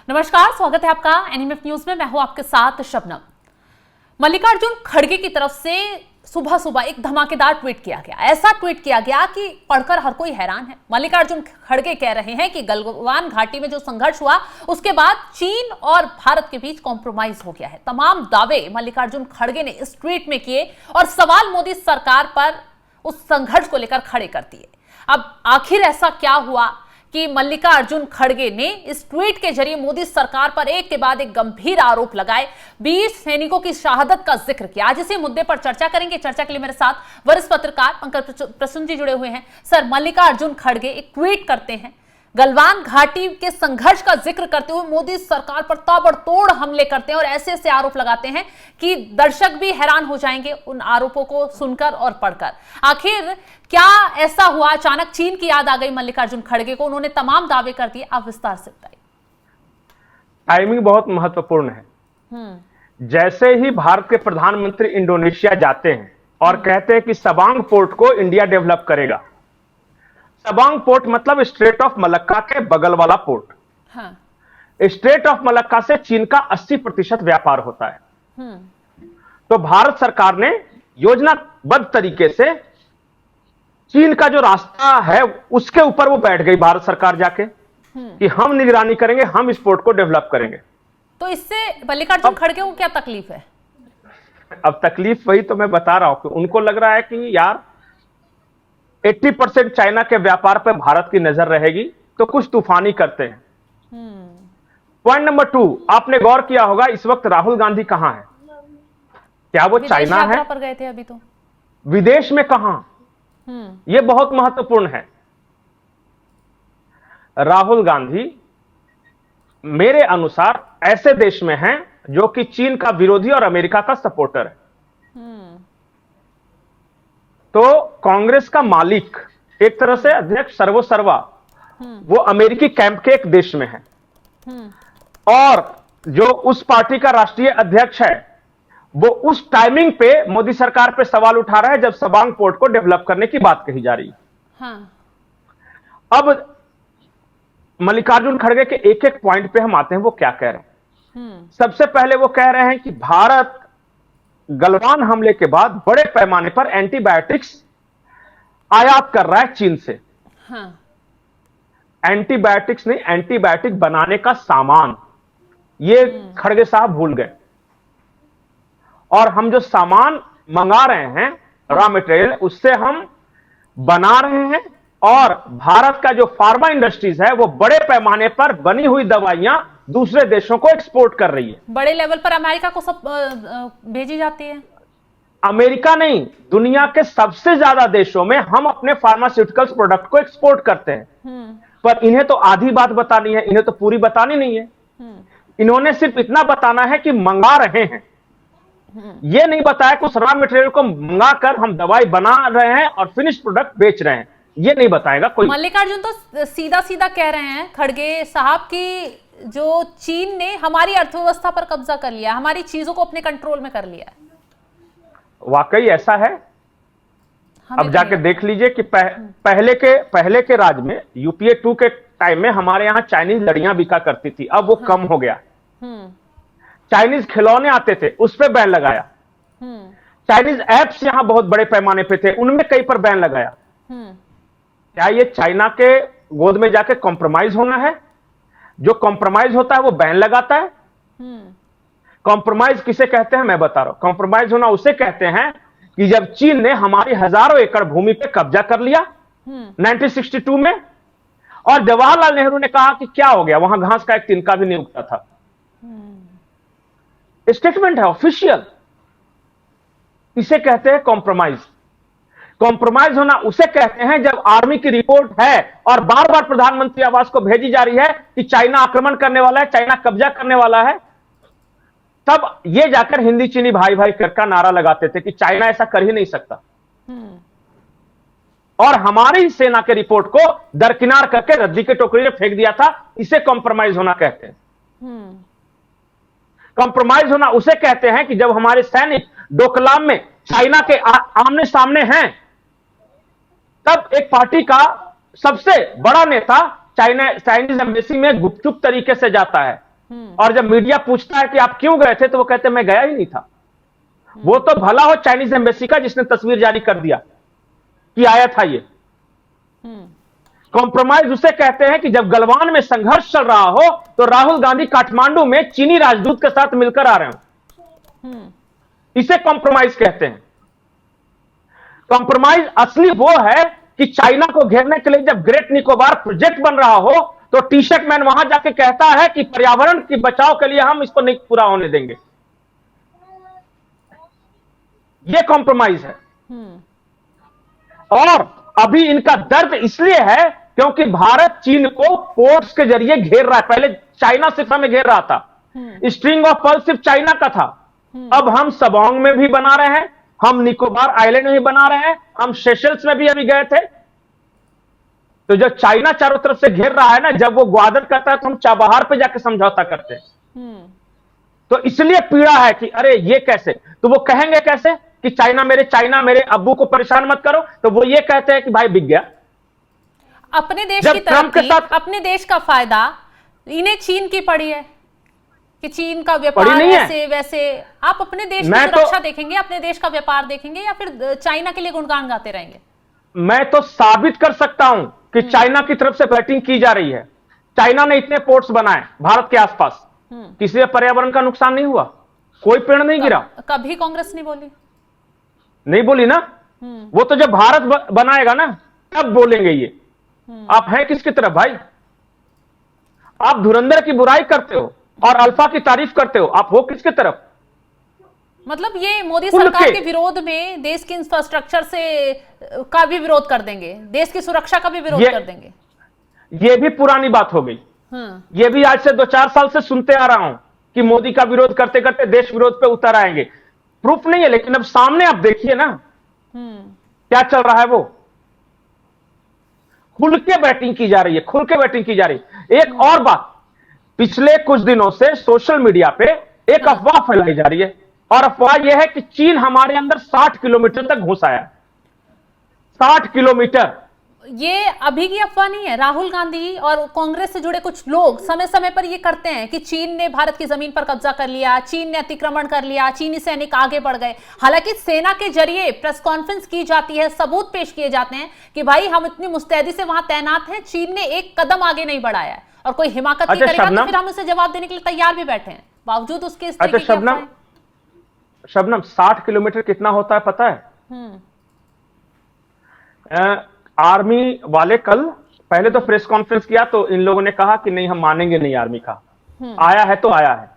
नमस्कार, स्वागत है आपका एनएमएफ न्यूज में। मैं हूं आपके साथ शबनम। मल्लिकार्जुन खड़गे की तरफ से सुबह सुबह एक धमाकेदार ट्वीट किया गया। ऐसा ट्वीट किया गया कि पढ़कर हर कोई हैरान है। मल्लिकार्जुन खड़गे कह रहे हैं कि गलवान घाटी में जो संघर्ष हुआ उसके बाद चीन और भारत के बीच कॉम्प्रोमाइज हो गया है। तमाम दावे मल्लिकार्जुन खड़गे ने इस ट्वीट में किए और सवाल मोदी सरकार पर उस संघर्ष को लेकर खड़े कर दिए। अब आखिर ऐसा क्या हुआ कि मल्लिकार्जुन खड़गे ने इस ट्वीट के जरिए मोदी सरकार पर एक के बाद एक गंभीर आरोप लगाए, 20 सैनिकों की शहादत का जिक्र किया। आज इसी मुद्दे पर चर्चा करेंगे। चर्चा के लिए मेरे साथ वरिष्ठ पत्रकार पंकज प्रसून जी जुड़े हुए हैं। सर, मल्लिकार्जुन खड़गे एक ट्वीट करते हैं, गलवान घाटी के संघर्ष का जिक्र करते हुए मोदी सरकार पर ताबड़तोड़ हमले करते हैं और ऐसे ऐसे आरोप लगाते हैं कि दर्शक भी हैरान हो जाएंगे उन आरोपों को सुनकर और पढ़कर। आखिर क्या ऐसा हुआ? अचानक चीन की याद आ गई मल्लिकार्जुन खड़गे को, उन्होंने तमाम दावे कर दिए। आप विस्तार से बताइए। टाइमिंग बहुत महत्वपूर्ण है। जैसे ही भारत के प्रधानमंत्री इंडोनेशिया जाते हैं और कहते हैं कि सबांग पोर्ट को इंडिया डेवलप करेगा। सबांग पोर्ट मतलब स्ट्रेट ऑफ मलक्का के बगल वाला पोर्ट। हाँ। स्ट्रेट ऑफ मलक्का से चीन का 80% व्यापार होता है। तो भारत सरकार ने योजनाबद्ध तरीके से चीन का जो रास्ता है उसके ऊपर वो बैठ गई भारत सरकार जाके कि हम निगरानी करेंगे, हम इस पोर्ट को डेवलप करेंगे। तो इससे मल्लिकार्जुन खड़गे को क्या तकलीफ है? अब तकलीफ वही तो मैं बता रहा हूं कि उनको लग रहा है कि यार 80% चाइना के व्यापार पर भारत की नजर रहेगी तो कुछ तूफानी करते हैं। पॉइंट नंबर 2, आपने गौर किया होगा इस वक्त राहुल गांधी कहां है? क्या वो चाइना है? पर गए थे अभी तो। विदेश में कहां? यह बहुत महत्वपूर्ण है। राहुल गांधी मेरे अनुसार ऐसे देश में हैं जो कि चीन का विरोधी और अमेरिका का सपोर्टर है। तो कांग्रेस का मालिक, एक तरह से अध्यक्ष सर्वोसर्वा, वो अमेरिकी कैंप के एक देश में है। और जो उस पार्टी का राष्ट्रीय अध्यक्ष है वो उस टाइमिंग पे मोदी सरकार पे सवाल उठा रहा है जब सबांग पोर्ट को डेवलप करने की बात कही जा रही है। हाँ। अब मल्लिकार्जुन खड़गे के एक एक पॉइंट पे हम आते हैं, वो क्या कह रहे हैं। सबसे पहले वो कह रहे हैं कि भारत गलवान हमले के बाद बड़े पैमाने पर एंटीबायोटिक्स आयात कर रहा है चीन से। हाँ। एंटीबायोटिक्स नहीं, एंटीबायोटिक बनाने का सामान, ये खड़गे साहब भूल गए। और हम जो सामान मंगा रहे हैं, रॉ मटेरियल, उससे हम बना रहे हैं और भारत का जो फार्मा इंडस्ट्रीज है वो बड़े पैमाने पर बनी हुई दवाइयां दूसरे देशों को एक्सपोर्ट कर रही है। बड़े लेवल पर अमेरिका को सब भेजी जाती है। अमेरिका नहीं, दुनिया के सबसे ज्यादा देशों में हम अपने फार्मास्यूटिकल्स प्रोडक्ट को एक्सपोर्ट करते हैं। पर इन्हें तो आधी बात बतानी है, इन्हें तो पूरी बतानी नहीं है। इन्होंने सिर्फ इतना बताना है कि मंगा रहे हैं, ये नहीं बताया कि उस रॉ मटेरियल को मंगाकर हम दवाई बना रहे हैं और फिनिश प्रोडक्ट बेच रहे हैं, ये नहीं बताएगा कोई। मल्लिकार्जुन तो सीधा सीधा कह रहे हैं खड़गे साहब की जो चीन ने हमारी अर्थव्यवस्था पर कब्जा कर लिया, हमारी चीजों को अपने कंट्रोल में कर लिया है। वाकई ऐसा है। अब जाके देख लीजिए कि पहले के राज में यूपीए 2 के टाइम में हमारे यहां चाइनीज लड़ियां बिका करती थी, अब वो कम हो गया। चाइनीज खिलौने आते थे, उस पर बैन लगाया। चाइनीज एप्स यहां बहुत बड़े पैमाने पे थे, उनमें कई पर बैन लगाया। क्या ये चाइना के गोद में जाके कॉम्प्रोमाइज होना है? जो कॉम्प्रोमाइज होता है वो बैन लगाता है। कॉम्प्रोमाइज किसे कहते हैं मैं बता रहा हूं। कॉम्प्रोमाइज होना उसे कहते हैं कि जब चीन ने हमारी हजारों एकड़ भूमि पे कब्जा कर लिया 1962 में, और जवाहरलाल नेहरू ने कहा कि क्या हो गया, वहां घास का एक तिनका भी नहीं उगता था। स्टेटमेंट है ऑफिशियल, इसे कहते हैं कॉम्प्रोमाइज। कॉम्प्रोमाइज होना उसे कहते हैं जब आर्मी की रिपोर्ट है और बार बार प्रधानमंत्री आवास को भेजी जा रही है कि चाइना आक्रमण करने वाला है, चाइना कब्जा करने वाला है, तब ये जाकर हिंदी चीनी भाई भाई करका नारा लगाते थे कि चाइना ऐसा कर ही नहीं सकता। और हमारी सेना के रिपोर्ट को दरकिनार करके रद्दी के टोकरी में फेंक दिया था। इसे कॉम्प्रोमाइज होना कहते हैं। कॉम्प्रोमाइज होना उसे कहते हैं कि जब हमारे सैनिक डोकलाम में चाइना के आमने सामने हैं, तब एक पार्टी का सबसे बड़ा नेता चाइनीज एम्बेसी में गुपचुप तरीके से जाता है और जब मीडिया पूछता है कि आप क्यों गए थे, तो वो कहते हैं मैं गया ही नहीं था। वो तो भला हो चाइनीज एम्बेसी का, जिसने तस्वीर जारी कर दिया कि आया था ये। कॉम्प्रोमाइज उसे कहते हैं कि जब गलवान में संघर्ष चल रहा हो तो राहुल गांधी काठमांडू में चीनी राजदूत के साथ मिलकर आ रहे हो, इसे कॉम्प्रोमाइज कहते हैं। कॉम्प्रोमाइज असली वो है कि चाइना को घेरने के लिए जब ग्रेट निकोबार प्रोजेक्ट बन रहा हो, तो टी शर्ट मैन वहां जाके कहता है कि पर्यावरण के बचाव के लिए हम इसको नहीं पूरा होने देंगे। यह कॉम्प्रोमाइज है। और अभी इनका दर्द इसलिए है क्योंकि भारत चीन को पोर्ट्स के जरिए घेर रहा है। पहले चाइना सिर्फ हमें घेर रहा था, स्ट्रिंग ऑफ पर्ल सिर्फ चाइना का था। अब हम सबोंग में भी बना रहे हैं, हम निकोबार आइलैंड में भी बना रहे हैं, हम सेशल्स में भी अभी गए थे। तो जब चाइना चारों तरफ से घेर रहा है ना, जब वो ग्वादर करता है तो हम चाबहार पे जाके समझौता करते हैं। तो इसलिए पीड़ा है कि अरे ये कैसे, तो वो कहेंगे कैसे कि चाइना मेरे अब्बू को परेशान मत करो, तो वो ये कहते हैं कि भाई बिक गया। अपने देश की तरक्की, अपने देश का फायदा इन्हें चीन की पड़ी है कि चीन का व्यापार ऐसे वैसे। आप अपने देश की सुरक्षा देखेंगे, अपने देश का व्यापार देखेंगे, या फिर चाइना के लिए गुणगान गाते रहेंगे? मैं तो साबित कर सकता हूं कि चाइना की तरफ से बैटिंग की जा रही है। चाइना ने इतने पोर्ट्स बनाए भारत के आसपास, किसी पर्यावरण का नुकसान नहीं हुआ, कोई पेड़ नहीं गिरा। कभी कांग्रेस नहीं बोली ना। वो तो जब भारत बनाएगा ना तब बोलेंगे ये। आप हैं किसकी तरफ भाई? आप धुरंधर की बुराई करते हो और अल्फा की तारीफ करते हो, आप हो किसकी तरफ? मतलब ये मोदी सरकार के विरोध में देश के इंफ्रास्ट्रक्चर से का भी विरोध कर देंगे, देश की सुरक्षा का भी विरोध कर देंगे। ये भी पुरानी बात हो गई। ये भी आज से 2-4 साल से सुनते आ रहा हूं कि मोदी का विरोध करते करते देश विरोध पे उतर आएंगे। प्रूफ नहीं है, लेकिन अब सामने आप देखिए ना क्या चल रहा है। वो खुल के बैटिंग की जा रही है, खुल के बैटिंग की जा रही है। एक और बात, पिछले कुछ दिनों से सोशल मीडिया पे एक अफवाह फैलाई जा रही है, और अफवाह यह है कि चीन हमारे अंदर 60 किलोमीटर तक घुस आया। 60 किलोमीटर। ये अभी की अफवाह नहीं है। राहुल गांधी और कांग्रेस से जुड़े कुछ लोग समय समय पर ये करते हैं कि चीन ने भारत की जमीन पर कब्जा कर लिया, चीन ने अतिक्रमण कर लिया, चीनी सैनिक आगे बढ़ गए। हालांकि सेना के जरिए प्रेस कॉन्फ्रेंस की जाती है, सबूत पेश किए जाते हैं कि भाई हम इतनी मुस्तैदी से वहां तैनात हैं, चीन ने एक कदम आगे नहीं बढ़ाया है। और कोई हिमाकत नहीं करेगा तो फिर हम उसे जवाब देने के लिए तैयार भी बैठे हैं, बावजूद उसके इस तरीके की अफवाहें। शबनम 60 किलोमीटर कितना होता है पता है? आर्मी वाले कल पहले तो प्रेस कॉन्फ्रेंस किया, तो इन लोगों ने कहा कि नहीं हम मानेंगे नहीं आर्मी का, आया है तो आया है।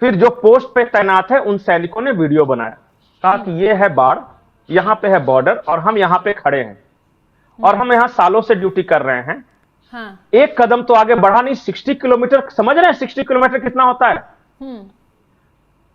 फिर जो पोस्ट पे तैनात है उन सैनिकों ने वीडियो बनाया, कहा कि ये है बाढ़, यहां पे है बॉर्डर और हम यहां पे खड़े हैं और हम यहां सालों से ड्यूटी कर रहे हैं। एक कदम तो आगे बढ़ा नहीं। 60 किलोमीटर, समझ रहे हैं 60 किलोमीटर कितना होता है?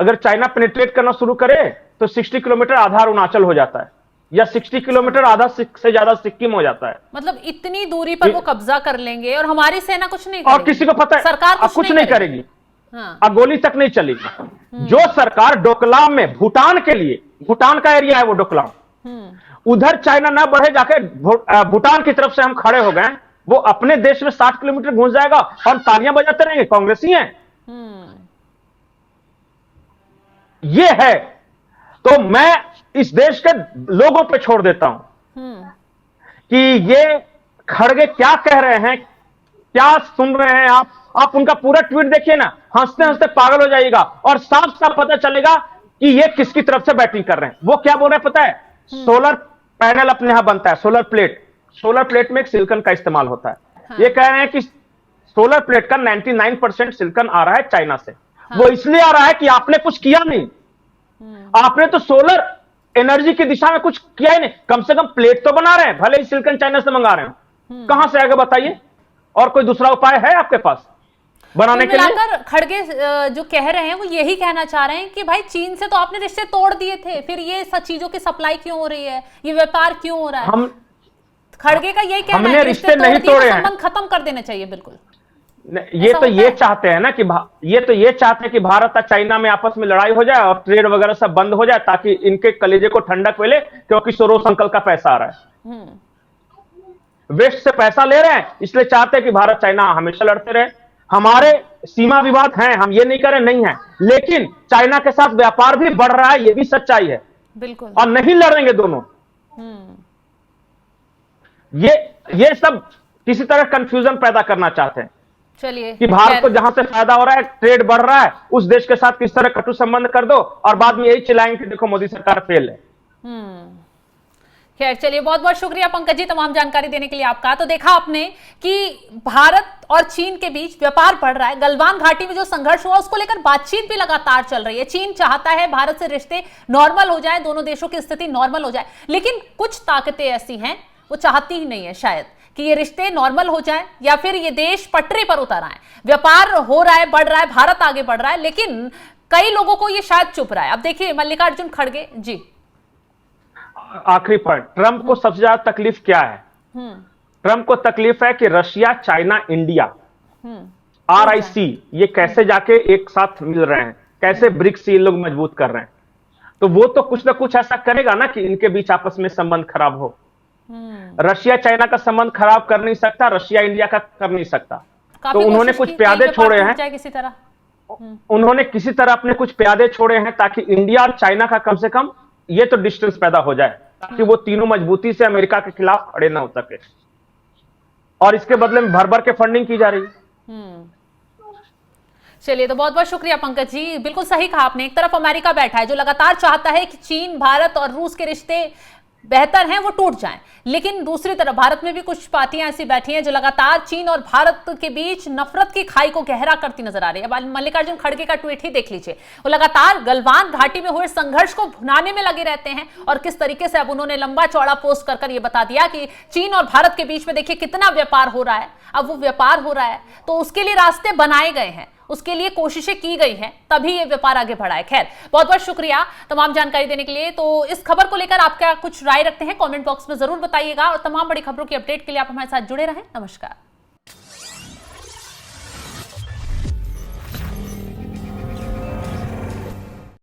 अगर चाइना पेनिट्रेट करना शुरू करे तो 60 किलोमीटर आधा अरुणाचल हो जाता है, या 60 किलोमीटर आधा से ज्यादा सिक्किम हो जाता है। मतलब इतनी दूरी पर वो कब्जा कर लेंगे और हमारी सेना कुछ नहीं करेगी। और किसी को पता है सरकार कुछ नहीं करेगी। गोली तक नहीं चलेगी। जो सरकार डोकलाम में, भूटान के लिए, भूटान का एरिया है वो डोकलाम, उधर चाइना ना बढ़े, जाके भूटान की तरफ से हम खड़े हो गए, वो अपने देश में 60 किलोमीटर घुस जाएगा और तालियां बजाते रहेंगे, कांग्रेसी हैं। ये है। तो मैं इस देश के लोगों पे छोड़ देता हूं कि ये खड़गे क्या कह रहे हैं, क्या सुन रहे हैं आप उनका पूरा ट्वीट देखिए ना, हंसते हंसते पागल हो जाइएगा और साफ साफ पता चलेगा कि ये किसकी तरफ से बैटिंग कर रहे हैं। वो क्या बोल रहे हैं पता है? सोलर पैनल अपने यहां बनता है, सोलर प्लेट में एक सिलिकॉन का इस्तेमाल होता है। ये कह रहे हैं कि सोलर प्लेट का 99% सिलिकॉन आ रहा है चाइना से। वो इसलिए आ रहा है कि आपने कुछ किया नहीं, आपने तो सोलर एनर्जी की दिशा में कुछ किया ही नहीं। कम से कम प्लेट तो बना रहे हैं, भले ही सिलिकॉन चाइना से मंगा रहे हैं। कहां से आगे बताइए? और कोई दूसरा उपाय है आपके पास बनाने के लिए? खड़गे जो कह रहे हैं वो यही कहना चाह रहे हैं कि भाई चीन से तो आपने रिश्ते तोड़ दिए थे, फिर ये सब चीजों की सप्लाई क्यों हो रही है, ये व्यापार क्यों हो रहा है? खड़गे का यही कहना है, रिश्ते नहीं तोड़े हैं, संबंध खत्म कर देना चाहिए। बिल्कुल ये तो ये चाहते हैं ना कि ये चाहते हैं कि भारत और चाइना में आपस में लड़ाई हो जाए और ट्रेड वगैरह सब बंद हो जाए, ताकि इनके कलेजे को ठंडक मिले, क्योंकि सोरोस अंकल का पैसा आ रहा है, वेस्ट से पैसा ले रहे हैं, इसलिए चाहते हैं कि भारत चाइना हमेशा लड़ते रहे। हमारे सीमा विवाद हैं, हम ये नहीं करें नहीं है, लेकिन चाइना के साथ व्यापार भी बढ़ रहा है, ये भी सच्चाई है। बिल्कुल। और नहीं लड़ेंगे दोनों। ये सब किसी तरह कंफ्यूजन पैदा करना चाहते हैं चलिए कि भारत को जहां से फायदा हो रहा है, ट्रेड बढ़ रहा है, उस देश के साथ किस तरह कटु संबंध कर दो और बाद में यही चिल्लाएंगे कि देखो मोदी सरकार फेल है। खैर चलिए, बहुत बहुत शुक्रिया पंकज जी तमाम जानकारी देने के लिए आपका। तो देखा आपने कि भारत और चीन के बीच व्यापार बढ़ रहा है, गलवान घाटी में जो संघर्ष हुआ उसको लेकर बातचीत भी लगातार चल रही है। चीन चाहता है भारत से रिश्ते नॉर्मल हो जाए, दोनों देशों की स्थिति नॉर्मल हो जाए, लेकिन कुछ ताकतें ऐसी हैं वो चाहती ही नहीं है शायद कि ये रिश्ते नॉर्मल हो जाए या फिर ये देश पटरी पर उतर आए। व्यापार हो रहा है, बढ़ रहा है, भारत आगे बढ़ रहा है, लेकिन कई लोगों को ये शायद चुप रहा है। अब देखिए मल्लिकार्जुन खड़गे जी, आखिरी पॉइंट, ट्रंप को सबसे ज्यादा तकलीफ क्या है? ट्रंप को तकलीफ है कि रशिया, चाइना, इंडिया, RIC ये कैसे जाके एक साथ मिल रहे हैं, कैसे ब्रिक्स ये लोग मजबूत कर रहे हैं। तो वो तो कुछ ना कुछ ऐसा करेगा ना कि इनके बीच आपस में संबंध खराब हो। रशिया चाइना का संबंध खराब कर नहीं सकता, रशिया इंडिया का कर नहीं सकता। तो उन्होंने कुछ प्यादे छोड़े हैं, किसी तरह उन्होंने किसी तरह अपने कुछ प्यादे छोड़े हैं ताकि इंडिया और चाइना का कम से कम ये तो डिस्टेंस पैदा हो जाए, ताकि वो तीनों मजबूती से अमेरिका के खिलाफ खड़े ना हो सके। और इसके बदले में भर भर के फंडिंग की जा रही है। चलिए, तो बहुत बहुत शुक्रिया पंकज जी, बिल्कुल सही कहा आपने। एक तरफ अमेरिका बैठा है जो लगातार चाहता है कि चीन, भारत और रूस के रिश्ते बेहतर हैं वो टूट जाएं, लेकिन दूसरी तरफ भारत में भी कुछ पार्टियां ऐसी बैठी हैं जो लगातार चीन और भारत के बीच नफरत की खाई को गहरा करती नजर आ रही है। अब मल्लिकार्जुन खड़गे का ट्वीट ही देख लीजिए, वो लगातार गलवान घाटी में हुए संघर्ष को भुनाने में लगे रहते हैं और किस तरीके से अब उन्होंने लंबा चौड़ा पोस्ट कर ये बता दिया कि चीन और भारत के बीच में देखिए कितना व्यापार हो रहा है। अब वो व्यापार हो रहा है तो उसके लिए रास्ते बनाए गए हैं, उसके लिए कोशिशें की गई हैं, तभी ये व्यापार आगे बढ़ा है। खैर, बहुत बहुत शुक्रिया तमाम जानकारी देने के लिए। तो इस खबर को लेकर आप क्या कुछ राय रखते हैं, कमेंट बॉक्स में जरूर बताइएगा और तमाम बड़ी खबरों की अपडेट के लिए आप हमारे साथ जुड़े रहें। नमस्कार।